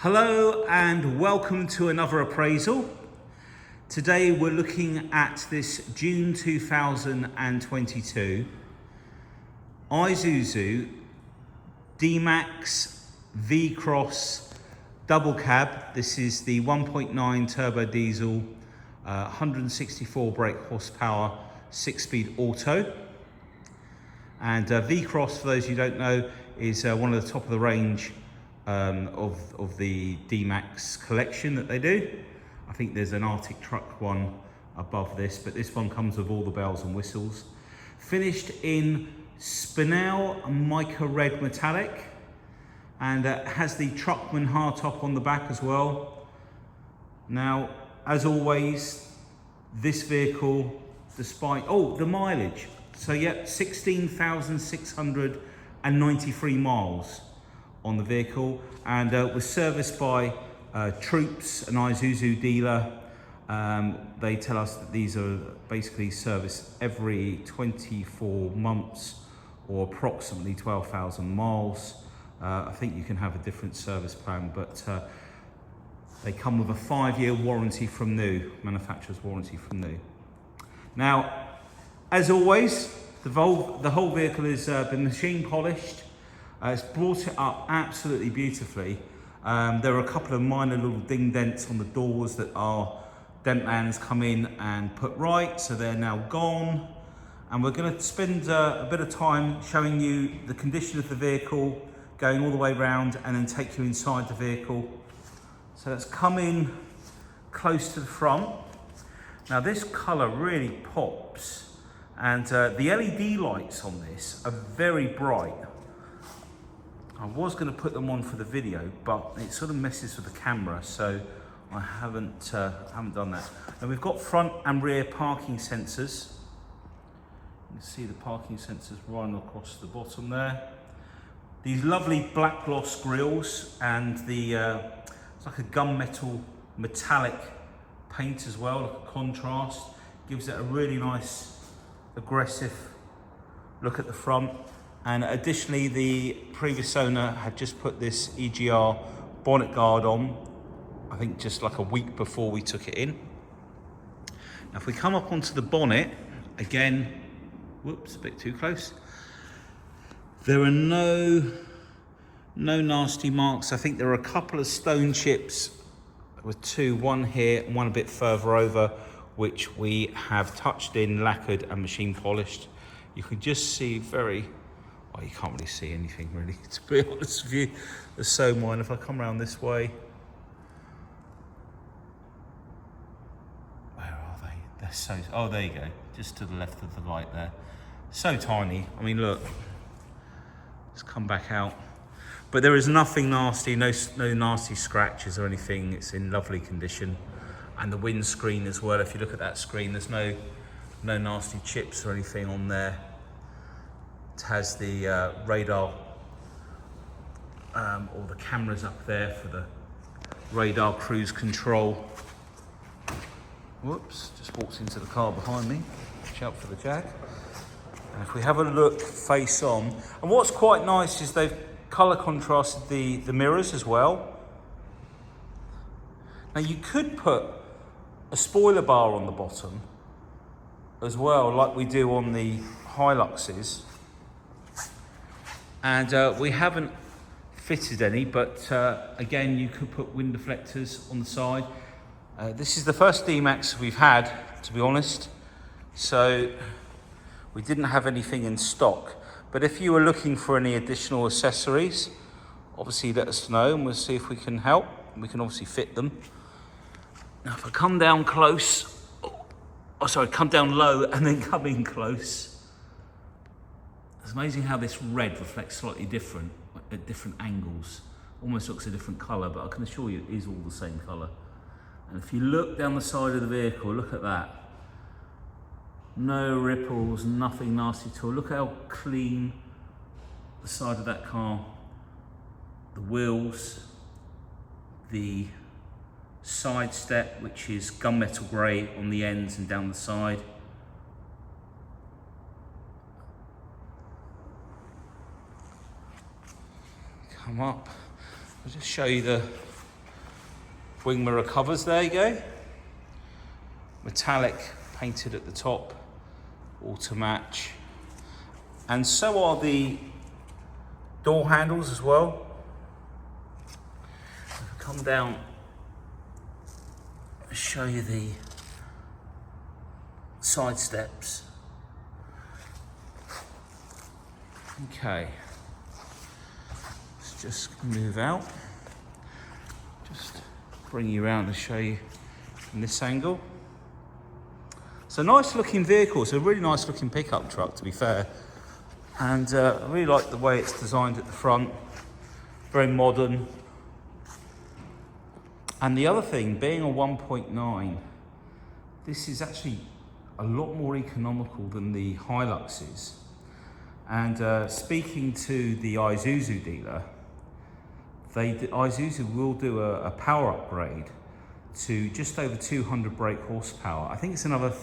Hello and welcome to another appraisal. Today we're looking at this June 2022 Isuzu D-Max V-Cross double cab. This is the 1.9 turbo diesel, 164 brake horsepower, 6-speed auto. And V-Cross, for those who don't know, is one of the top of the range of the D-Max collection that they do. I think there's an Arctic truck one above this, but this one comes with all the bells and whistles. Finished in spinel mica red metallic, and has the TRUCKMAN hardtop on the back as well. Now, as always, this vehicle, despite the mileage, so yeah, 16,693 miles on the vehicle, and was serviced by Troops, an Isuzu dealer. They tell us that these are basically serviced every 24 months or approximately 12,000 miles. I think you can have a different service plan, but they come with a 5-year warranty from new, manufacturer's warranty from new. Now, as always, the whole vehicle has been machine polished. It's brought it up absolutely beautifully. There are a couple of minor little ding dents on the doors that our dent man's come in and put right, so they're now gone. And we're going to spend a bit of time showing you the condition of the vehicle, going all the way around, and then take you inside the vehicle. So let's come in close to the front. Now this colour really pops, and the LED lights on this are very bright. I was going to put them on for the video, but it sort of messes with the camera, so I haven't done that. Now we've got front and rear parking sensors. You can see the parking sensors running across the bottom there. These lovely black gloss grills, and the it's like a gunmetal metallic paint as well, like a contrast. Gives it a really nice aggressive look at the front. And additionally, the previous owner had just put this EGR bonnet guard on, I think just like a week before we took it in. Now if we come up onto the bonnet, again, whoops, a bit too close. There are no nasty marks. I think there are a couple of stone chips with two, one here and one a bit further over, which we have touched in, lacquered and machine polished. You can just see well, you can't really see anything really, to be honest with you. They're so minor. If I come around this way, where are they? They're so, oh, there you go, just to the left of the light there. So tiny. I mean, look, let's come back out. But there is nothing nasty, no nasty scratches or anything. It's in lovely condition. And the windscreen as well, if you look at that screen, there's no nasty chips or anything on there. It has the radar, or the cameras up there for the radar cruise control. Whoops, just walked into the car behind me. Watch out for the Jag. And if we have a look face on, and what's quite nice is they've colour contrasted the mirrors as well. Now you could put a spoiler bar on the bottom as well, like we do on the Hiluxes. And we haven't fitted any, but again, you could put wind deflectors on the side. This is the first D-Max we've had, to be honest. So we didn't have anything in stock. But if you were looking for any additional accessories, obviously let us know and we'll see if we can help. We can obviously fit them. Now if I come down close, come down low and then come in close. It's amazing how this red reflects slightly different at different angles. Almost looks a different colour, but I can assure you it is all the same colour. And if you look down the side of the vehicle, look at that. No ripples, nothing nasty at all. Look how clean the side of that car, the wheels, the side step, which is gunmetal grey on the ends and down the side. Come up, I'll just show you the wing mirror covers, there you go. Metallic painted at the top, all to match. And so are the door handles as well. Come down, I'll show you the side steps. Okay, let's just move out. Just bring you around and show you from this angle. It's a nice looking vehicle. It's a really nice looking pickup truck, to be fair. And I really like the way it's designed at the front. Very modern. And the other thing, being a 1.9, this is actually a lot more economical than the Hiluxes. And speaking to the Isuzu dealer, Isuzu will do a power upgrade to just over 200 brake horsepower. I think it's another,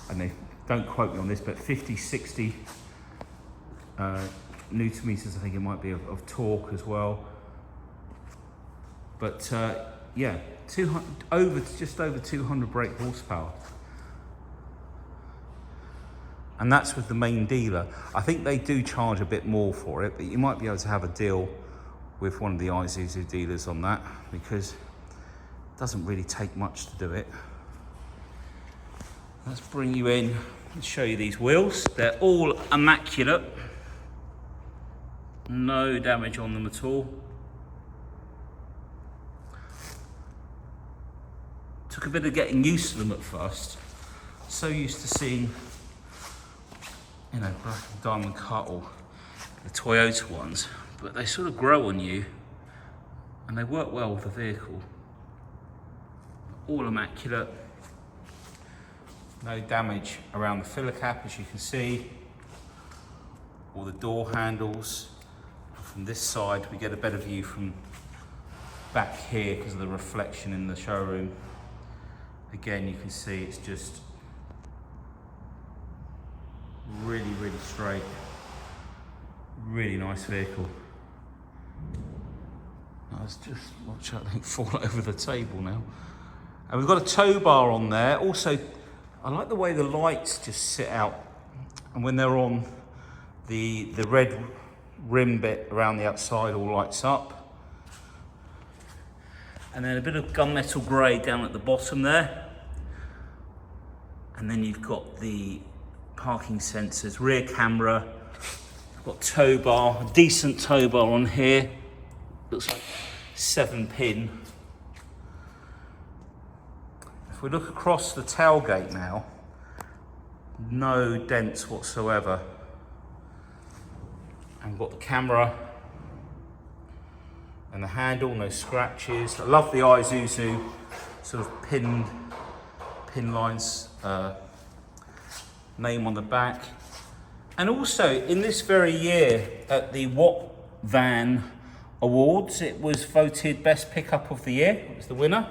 I don't know, don't quote me on this, but 50, 60 newton meters, I think it might be, of torque as well. But yeah, just over 200 brake horsepower. And that's with the main dealer. I think they do charge a bit more for it, but you might be able to have a deal with one of the Isuzu dealers on that, because it doesn't really take much to do it. Let's bring you in and show you these wheels. They're all immaculate. No damage on them at all. Took a bit of getting used to them at first. So used to seeing, you know, black and diamond cut or the Toyota ones, but they sort of grow on you and they work well with the vehicle. All immaculate. No damage around the filler cap, as you can see. All the door handles. From this side, we get a better view from back here because of the reflection in the showroom. Again, you can see it's just really, really straight. Really nice vehicle. I was just, watch out, don't fall over the table now. And we've got a tow bar on there. Also, I like the way the lights just sit out. And when they're on, the red rim bit around the outside all lights up. And then a bit of gunmetal grey down at the bottom there. And then you've got the parking sensors, rear camera, got tow bar, a decent tow bar on here. Looks like 7-pin. If we look across the tailgate now, no dents whatsoever. And we've got the camera and the handle, no scratches. I love the Isuzu sort of pin lines, name on the back. And also in this very year at the What Van Awards, it was voted best pickup of the year. It was the winner.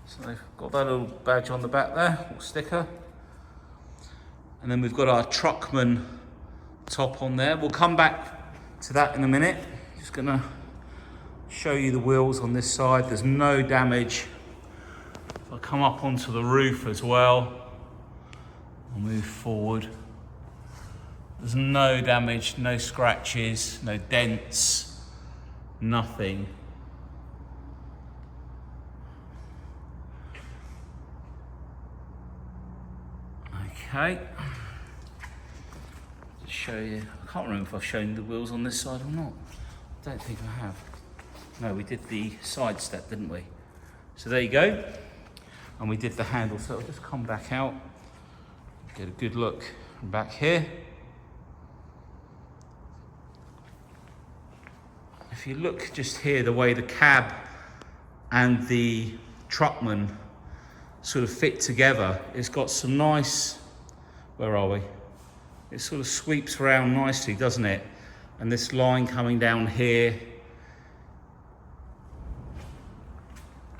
So they've got that little badge on the back there, little sticker. And then we've got our TRUCKMAN top on there. We'll come back to that in a minute. Just gonna show you the wheels on this side. There's no damage. I'll come up onto the roof as well. I'll move forward. There's no damage, no scratches, no dents, nothing. Okay. Just show you. I can't remember if I've shown the wheels on this side or not. I don't think I have. No, we did the side step, didn't we? So there you go. And we did the handle. So I'll just come back out, get a good look from back here. If you look just here, the way the cab and the TRUCKMAN sort of fit together, it's got some nice, where are we? It sort of sweeps around nicely, doesn't it? And this line coming down here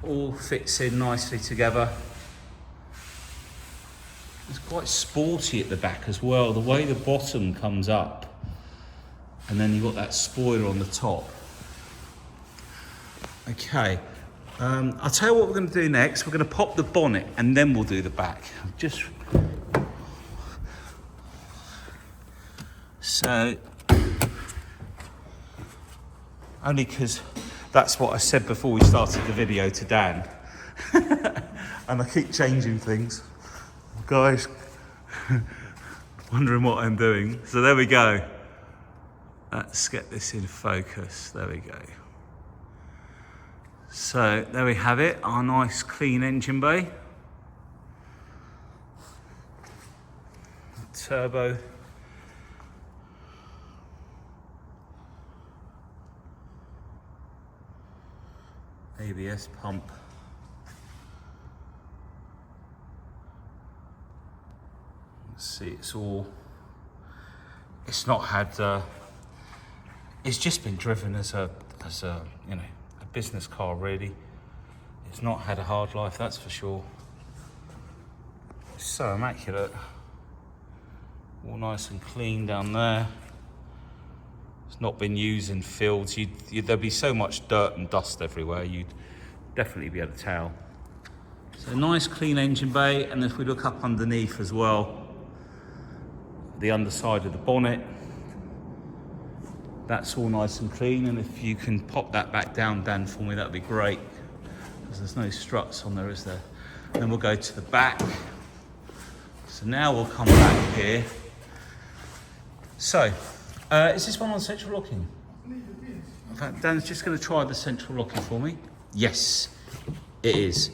all fits in nicely together. It's quite sporty at the back as well, the way the bottom comes up. And then you've got that spoiler on the top. Okay, I'll tell you what we're going to do next. We're going to pop the bonnet and then we'll do the back. So, only because that's what I said before we started the video to Dan. And I keep changing things. Guys, wondering what I'm doing. So there we go. Let's get this in focus. There we go. So there we have it, our nice clean engine bay. Turbo. ABS pump. Let's see, it's not had, it's just been driven as a you know, a business car really. It's not had a hard life, that's for sure. It's so immaculate. All nice and clean down there. It's not been used in fields. There'd be so much dirt and dust everywhere, you'd definitely be able to tell. So nice clean engine bay, and if we look up underneath as well, the underside of the bonnet, that's all nice and clean, and if you can pop that back down, Dan, for me, that'd be great, because there's no struts on there, is there? And then we'll go to the back. So now we'll come back here. So, is this one on central locking? In fact, Dan's just going to try the central locking for me. Yes, it is.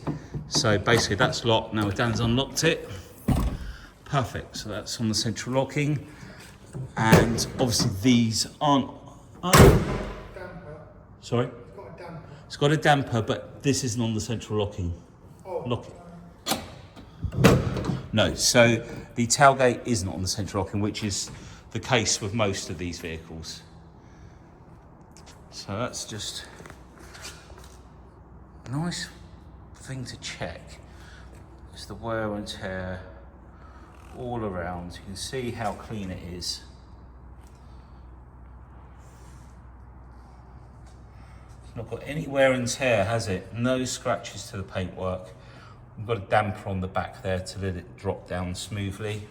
So basically that's locked. Now Dan's unlocked it. Perfect, so that's on the central locking. And obviously these aren't... Sorry? It's got a damper, but this isn't on the central locking. Locking. No, so the tailgate isn't on the central locking, which is the case with most of these vehicles. So that's just a nice thing to check. It's the wear and tear all around. You can see how clean it is. It's not got any wear and tear, has it? No scratches to the paintwork. We've got a damper on the back there to let it drop down smoothly.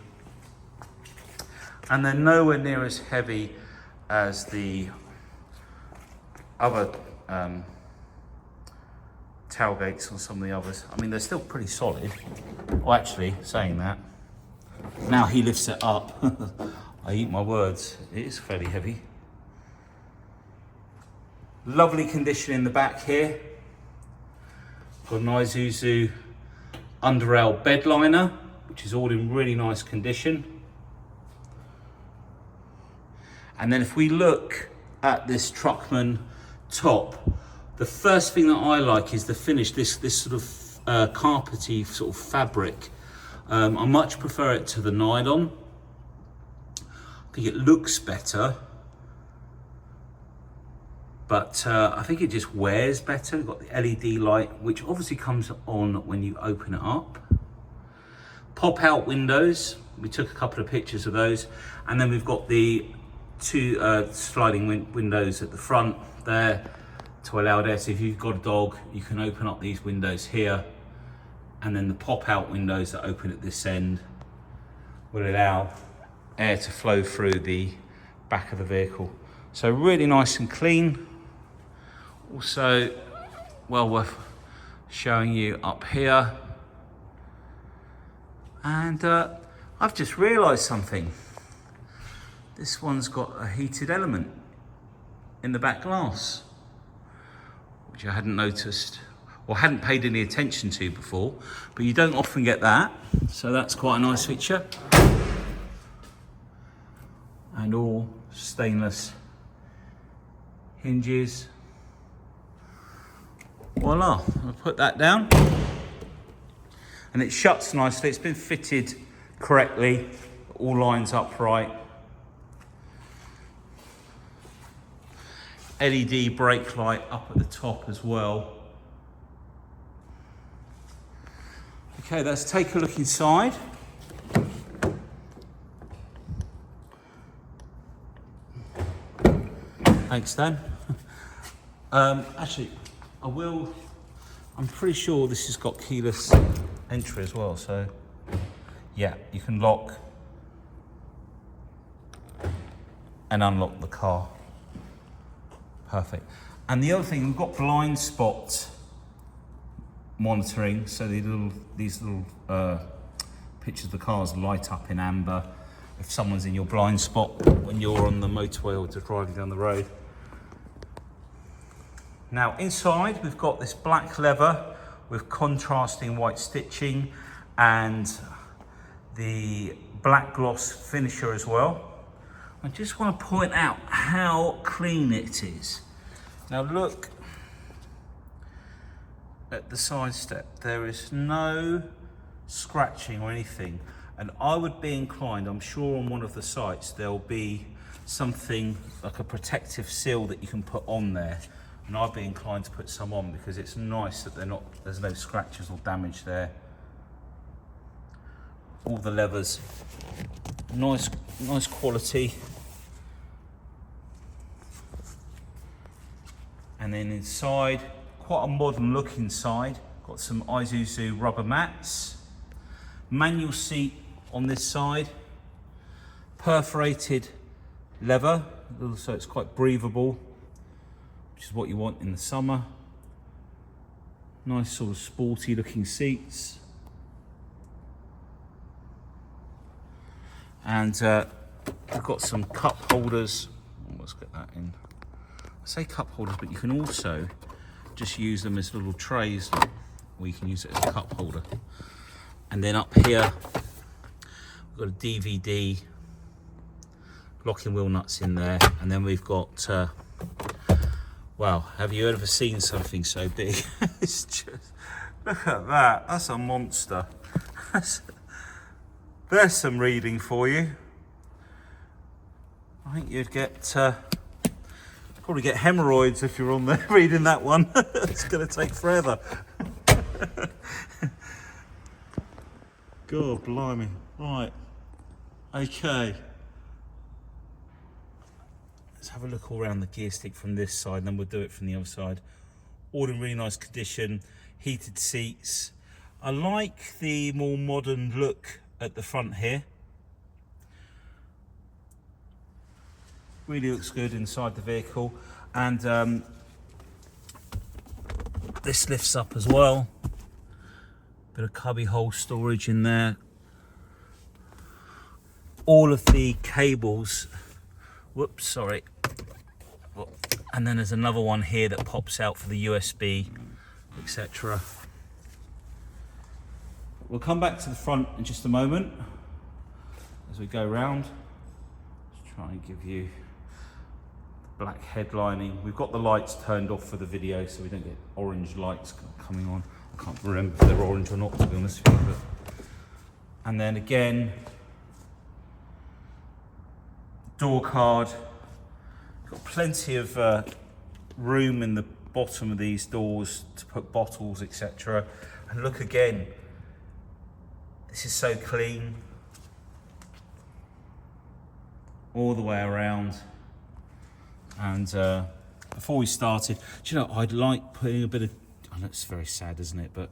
And they're nowhere near as heavy as the other tailgates on some of the others. I mean, they're still pretty solid. Well, actually, saying that, now he lifts it up. I eat my words, it is fairly heavy. Lovely condition in the back here. Got an Isuzu underrail bed liner, which is all in really nice condition. And then if we look at this Truckman top, the first thing that I like is the finish, this sort of carpety sort of fabric. I much prefer it to the nylon. I think it looks better, but I think it just wears better. We've got the LED light, which obviously comes on when you open it up. Pop out windows, we took a couple of pictures of those, and then we've got the two sliding windows at the front there to allow air. So if you've got a dog, you can open up these windows here, and then the pop out windows that open at this end will allow air to flow through the back of the vehicle. So really nice and clean. Also well worth showing you up here. And I've just realized something. This one's got a heated element in the back glass, which I hadn't noticed or hadn't paid any attention to before, but you don't often get that. So that's quite a nice feature. And all stainless hinges. Voila, I'll put that down. And it shuts nicely. It's been fitted correctly, all lines up right. LED brake light up at the top as well. Okay, let's take a look inside. Thanks, Dan. Actually, I will I'm pretty sure this has got keyless entry as well, so yeah, you can lock and unlock the car. Perfect. And the other thing, we've got blind spot monitoring, so these little pictures of the cars light up in amber if someone's in your blind spot when you're on the motorway or just driving down the road. Now inside we've got this black leather with contrasting white stitching and the black gloss finisher as well. I just want to point out how clean it is. Now look at the side step. There is no scratching or anything. And I would be inclined, I'm sure on one of the sites, there'll be something like a protective seal that you can put on there. And I'd be inclined to put some on because it's nice that there's no scratches or damage there. All the leathers, nice quality. And then inside, quite a modern look inside. Got some Isuzu rubber mats. Manual seat on this side. Perforated leather, so it's quite breathable, which is what you want in the summer. Nice sort of sporty looking seats. And we've got some cup holders. Let's get that in. I say cup holders, but you can also just use them as little trays, or you can use it as a cup holder. And then up here, we've got a DVD, locking wheel nuts in there. And then we've got, wow, have you ever seen something so big? It's just, look at that, that's a monster. There's some reading for you. I think you'd get, probably get hemorrhoids if you're on there reading that one. It's gonna take forever. God blimey. Right, okay. Let's have a look all around the gear stick from this side, and then we'll do it from the other side. All in really nice condition, heated seats. I like the more modern look at the front here. Really looks good inside the vehicle. And this lifts up as well. Bit of cubby hole storage in there. All of the cables, whoops, sorry. And then there's another one here that pops out for the USB, etc. We'll come back to the front in just a moment as we go round. Let's try and give you the black headlining. We've got the lights turned off for the video so we don't get orange lights coming on. I can't remember if they're orange or not, to be honest with you. But... And then again, door card. Got plenty of room in the bottom of these doors to put bottles, etc. And look again, this is so clean all the way around. And before we started, do you know, I'd like putting a bit of, I know it's very sad, isn't it? But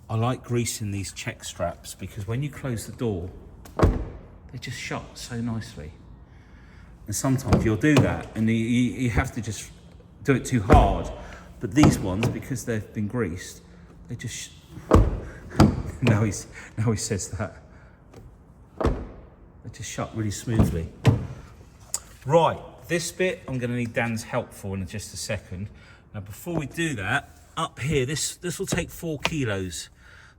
I like greasing these check straps because when you close the door, they just shut so nicely. And sometimes you'll do that and you have to just do it too hard. But these ones, because they've been greased, they just, now he says that. They just shut really smoothly. Right, this bit I'm gonna need Dan's help for in just a second. Now before we do that, up here, this will take 4 kilos.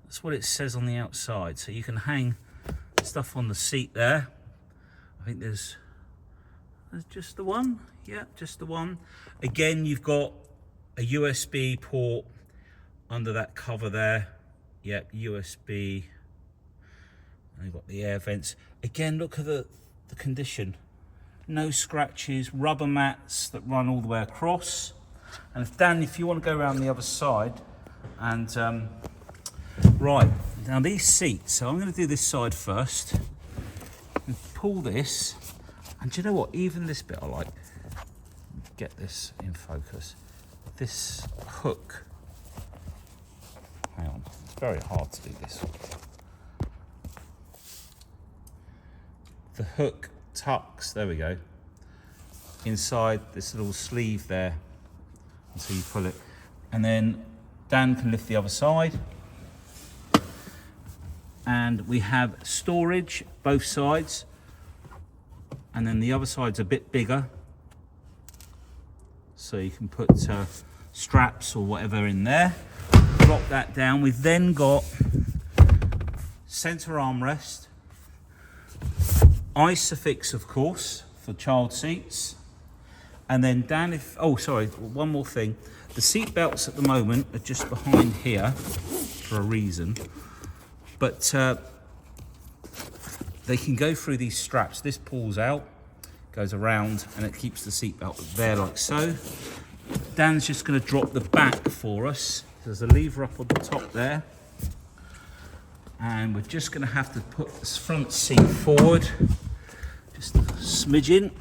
That's what it says on the outside. So you can hang stuff on the seat there. I think there's just the one. Yeah, just the one. Again, you've got a USB port under that cover there. Yeah, USB. And you've got the air vents. Again, look at the condition. No scratches, rubber mats that run all the way across. And if you want to go around the other side, and right, now these seats, so I'm going to do this side first, and pull this, and do you know what, even this bit I like, get this in focus, this hook It's very hard to do this. The hook tucks, there we go, inside this little sleeve there until you pull it. And then Dan can lift the other side. And we have storage both sides. And then the other side's a bit bigger. So you can put straps or whatever in there. Drop that down. We've then got center armrest. Isofix, of course, for child seats. And then Dan, oh sorry, one more thing. The seat belts at the moment are just behind here for a reason. But they can go through these straps. This pulls out, goes around, and it keeps the seat belt there like so. Dan's just gonna drop the back for us. There's a lever up on the top there. And we're just gonna have to put this front seat forward. Just a smidgen.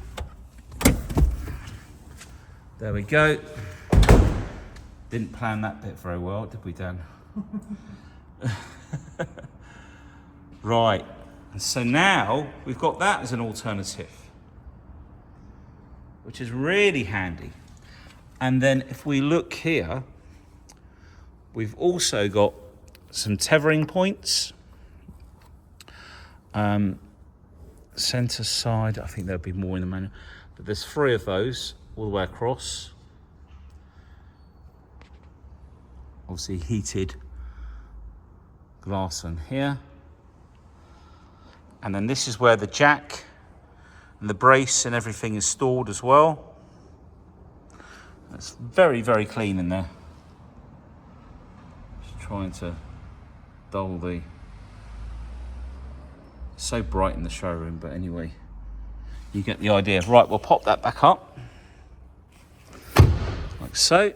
There we go. Didn't plan that bit very well, did we, Dan? Right, and so now we've got that as an alternative, which is really handy. And then if we look here, we've also got some tethering points. Center side, I think there'll be more in the manual, but there's 3 of those all the way across. Obviously heated glass on here. And then this is where the jack and the brace and everything is stored as well. It's very, very clean in there. Just trying to dull the... It's so bright in the showroom, but anyway, you get the idea. Right, we'll pop that back up. Like so.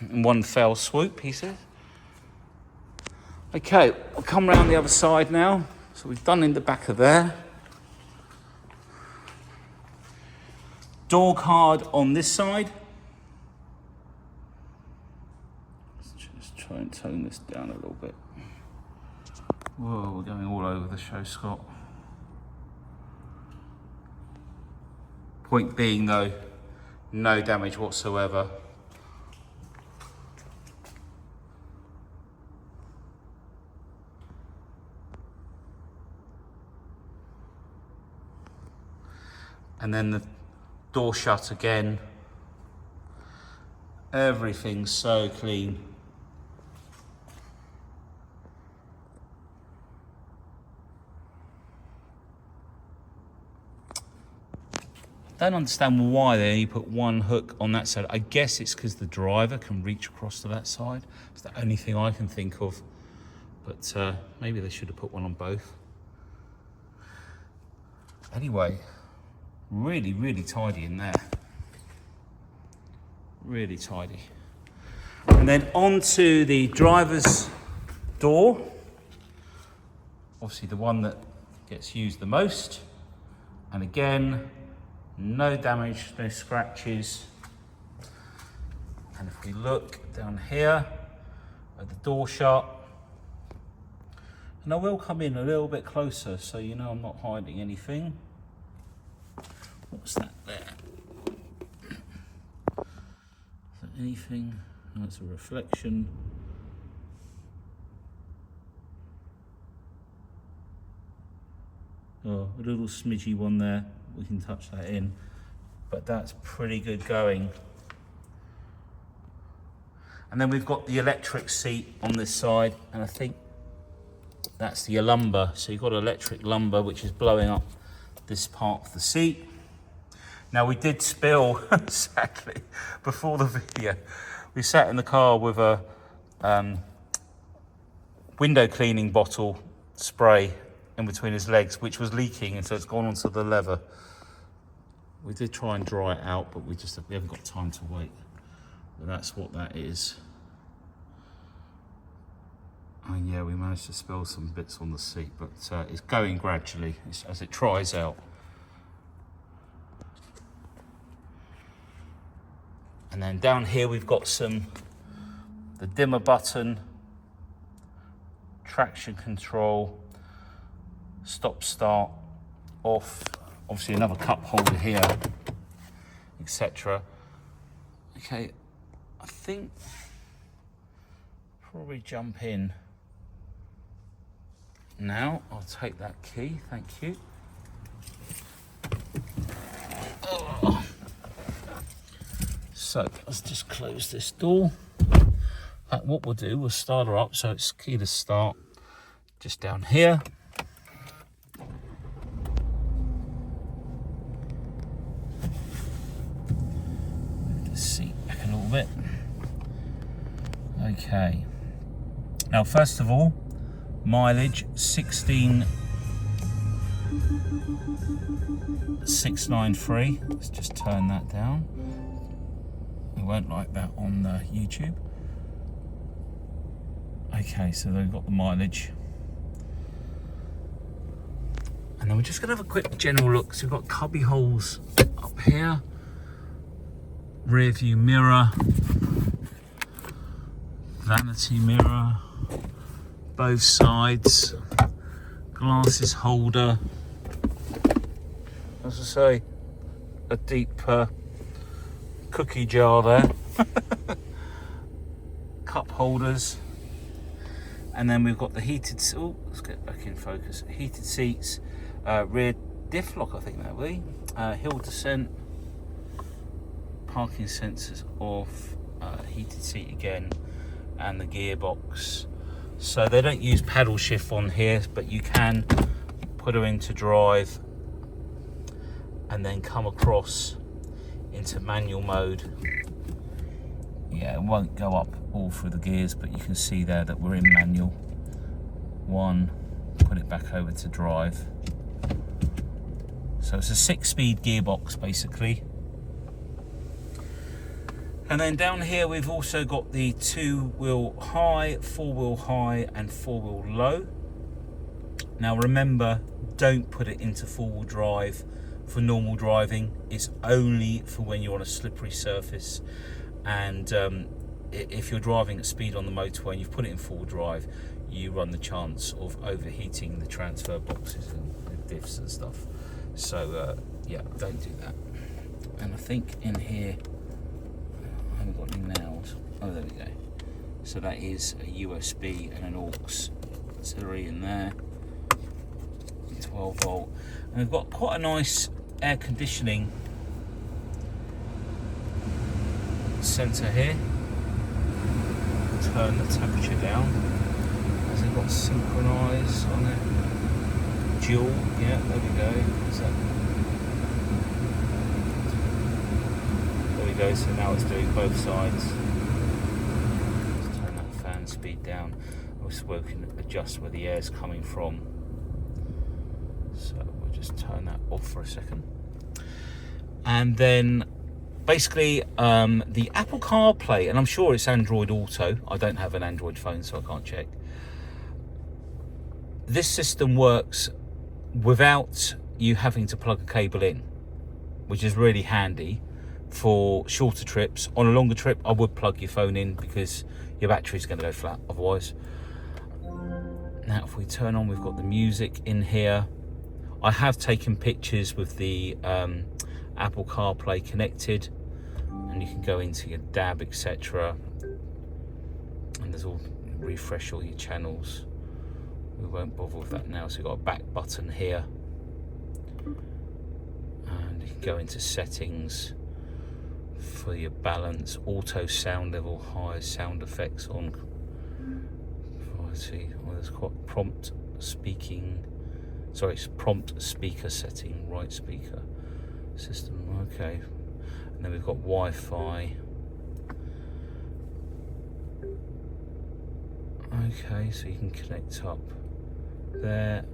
In one fell swoop, he says. Okay, we'll come round the other side now. So we've done in the back of there. Door card on this side. Let's just try and tone this down a little bit. Whoa, we're going all over the show, Scott. Point being though, no damage whatsoever. And then the door shut again. Everything's so clean. Don't understand why they only put one hook on that side. I guess it's because the driver can reach across to that side. It's the only thing I can think of. But maybe they should have put one on both. Anyway. Really, really tidy in there. Really tidy. And then onto the driver's door. Obviously the one that gets used the most. And again, no damage, no scratches. And if we look down here at the door shut, and I will come in a little bit closer so you know I'm not hiding anything. What's that there? Is that anything? That's a reflection. Oh, a little smidgy one there. We can touch that in. But that's pretty good going. And then we've got the electric seat on this side, and I think that's the lumbar. So you've got electric lumbar, which is blowing up this part of the seat. Now we did spill, sadly, before the video. We sat in the car with a window cleaning bottle spray in between his legs, which was leaking, and so it's gone onto the leather. We did try and dry it out, but we haven't got time to wait. But that's what that is. And yeah, we managed to spill some bits on the seat, but it's going gradually as it dries out. And then down here we've got the dimmer button traction control, stop start, off, obviously another cup holder here, etc. Okay, I think probably jump in now. I'll take that key, thank you. Oh. So let's just close this door. What we'll do, we'll start her up, so it's key to start just down here. Move the seat back a little bit. Okay. Now, first of all, mileage 16,693. Let's just turn that down. We won't like that on YouTube. Okay, so they've got the mileage. And then we're just gonna have a quick general look. So we've got cubby holes up here, rear view mirror, vanity mirror, both sides, glasses holder. As I say, a deep cookie jar there. Cup holders. And then we've got the heated, oh, let's get back in focus. Heated seats, rear diff lock, I think that will be. Hill descent, parking sensors off, heated seat again, and the gearbox. So they don't use paddle shift on here, but you can put her into drive and then come across into manual mode. Yeah, it won't go up all through the gears, but you can see there that we're in manual. One, put it back over to drive. So it's a 6-speed gearbox basically. And then down here we've also got the 2-wheel high, 4-wheel high and 4-wheel low. Now remember, don't put it into 4-wheel drive for normal driving. It's only for when you're on a slippery surface. And if you're driving at speed on the motorway and you've put it in 4-wheel drive, you run the chance of overheating the transfer boxes and diffs and stuff. So yeah, don't do that. And I think in here, I haven't got any nails. Oh, there we go. So that is a USB and an aux auxiliary in there. 12 volt. And we've got quite a nice air conditioning sensor here. Turn the temperature down. Has it got synchronise on it? Dual, yeah, there we go. There we go, so now it's doing both sides. Let's turn that fan speed down. Also we can adjust where the air's coming from. So we'll just turn that off for a second. And then basically the Apple CarPlay, and I'm sure it's Android Auto. I don't have an Android phone, so I can't check. This system works without you having to plug a cable in, which is really handy for shorter trips. On a longer trip, I would plug your phone in because your battery's going to go flat otherwise. Now, if we turn on, we've got the music in here. I have taken pictures with the Apple CarPlay connected, and you can go into your DAB, etc. And there's all, refresh all your channels. We won't bother with that now. So you've got a back button here, and you can go into settings for your balance, auto sound level, high sound effects on. I see, well, there's quite prompt speaking. Sorry, it's prompt speaker setting, right speaker system. Okay, and then we've got Wi-Fi. Okay, so you can connect up there.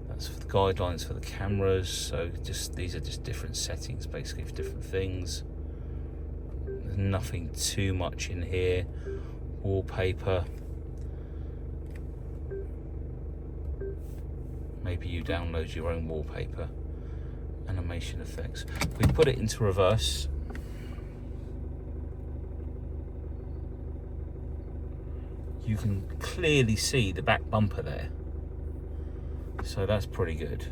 That's for the guidelines for the cameras. So just these are just different settings basically for different things. There's nothing too much in here. Wallpaper. Maybe you download your own wallpaper. Animation effects. If we put it into reverse, you can clearly see the back bumper there. So that's pretty good.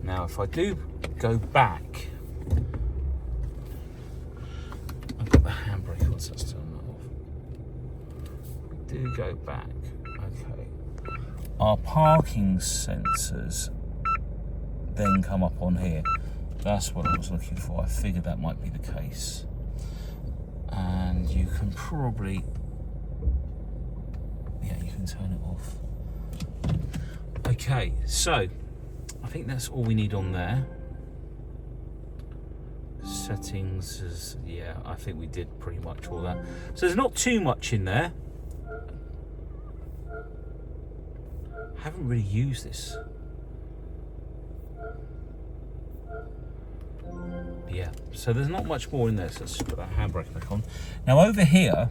Now, if I do go back, I've got the handbrake on, so that's turned off. Do go back, okay. Our parking sensors then come up on here. That's what I was looking for. I figured that might be the case. And you can probably, yeah, you can turn it off. Okay, so I think that's all we need on there. Settings is, yeah, I think we did pretty much all that. So there's not too much in there. I haven't really used this. Yeah, so there's not much more in there, so let's just put that handbrake back on. Now over here,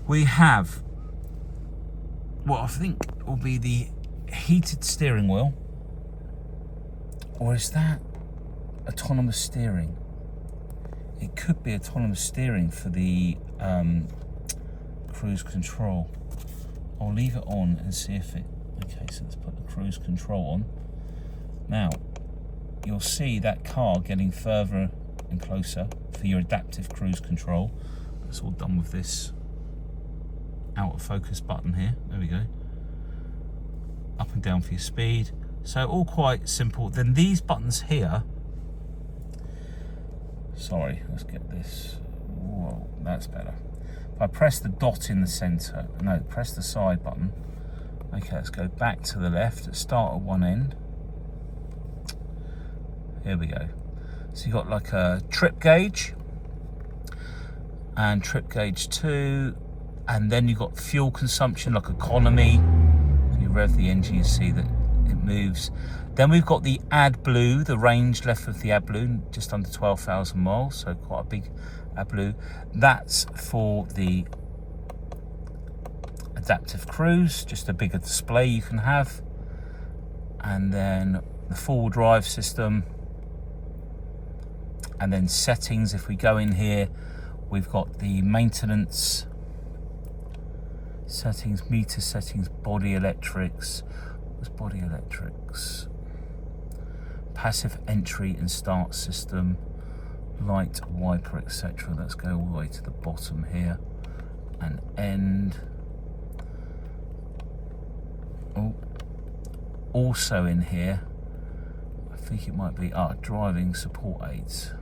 we have what I think will be the heated steering wheel. Or is that autonomous steering? It could be autonomous steering for the cruise control. I'll leave it on and see if it... Okay, so let's put the cruise control on. Now, you'll see that car getting further and closer for your adaptive cruise control. That's all done with this out of focus button here. There we go. Up and down for your speed. So all quite simple. Then these buttons here. Sorry, let's get this. Whoa, that's better. If I press the dot in the center, no, press the side button. Okay, let's go back to the left. Let's start at one end. Here we go. So you've got like a trip gauge and trip gauge 2, and then you've got fuel consumption like economy. If you rev the engine, you see that it moves. Then we've got the AdBlue, the range left of the AdBlue, just under 12,000 miles, so quite a big AdBlue. That's for the adaptive cruise, just a bigger display you can have. And then the four-wheel drive system. And then settings, if we go in here, we've got the maintenance settings, meter settings, body electrics. What's body electrics? Passive entry and start system, light wiper, etc. Let's go all the way to the bottom here and end. Oh, also in here, I think it might be driving support aids.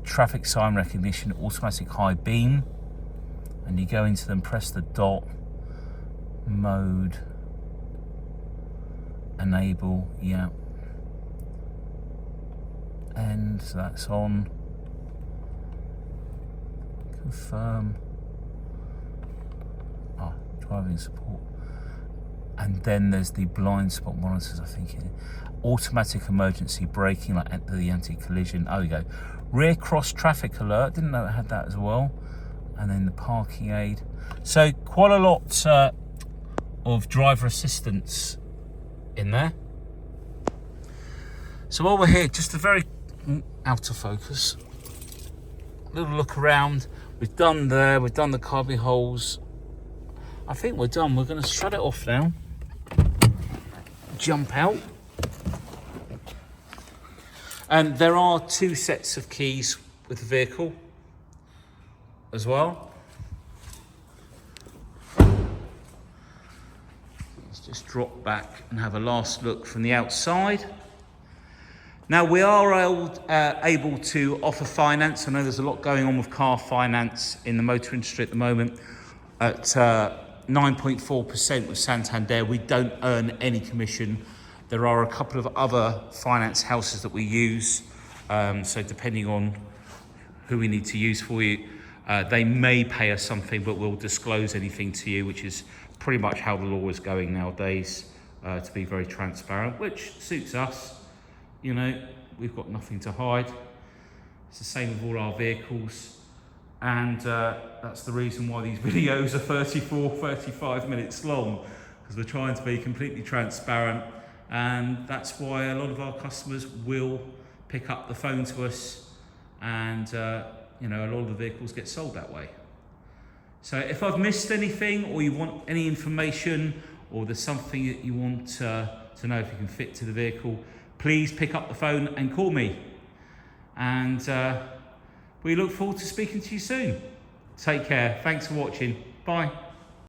Traffic sign recognition, automatic high beam, and you go into them, press the dot, mode, enable, yeah, and so that's on, confirm, driving support, and then there's the blind spot monitors, I think, automatic emergency braking, like the anti-collision, oh, we go, rear cross traffic alert, didn't know it had that as well, and then the parking aid. So quite a lot of driver assistance in there. So while we're here, just a very out of focus, little look around. We've done there, we've done the carbon holes. I think we're done. We're going to shut it off now, jump out. And there are 2 sets of keys with the vehicle as well. Let's just drop back and have a last look from the outside. Now we are able to offer finance. I know there's a lot going on with car finance in the motor industry at the moment. At 9.4% with Santander, we don't earn any commission. There are a couple of other finance houses that we use, so depending on who we need to use for you, they may pay us something, but we'll disclose anything to you, which is pretty much how the law is going nowadays, to be very transparent, which suits us. You know, we've got nothing to hide. It's the same with all our vehicles, and that's the reason why these videos are 35 minutes long, because we're trying to be completely transparent. And that's why a lot of our customers will pick up the phone to us, and you know, a lot of the vehicles get sold that way. So if I've missed anything, or you want any information, or there's something that you want to know if you can fit to the vehicle, please pick up the phone and call me. And we look forward to speaking to you soon. Take care. Thanks for watching. Bye.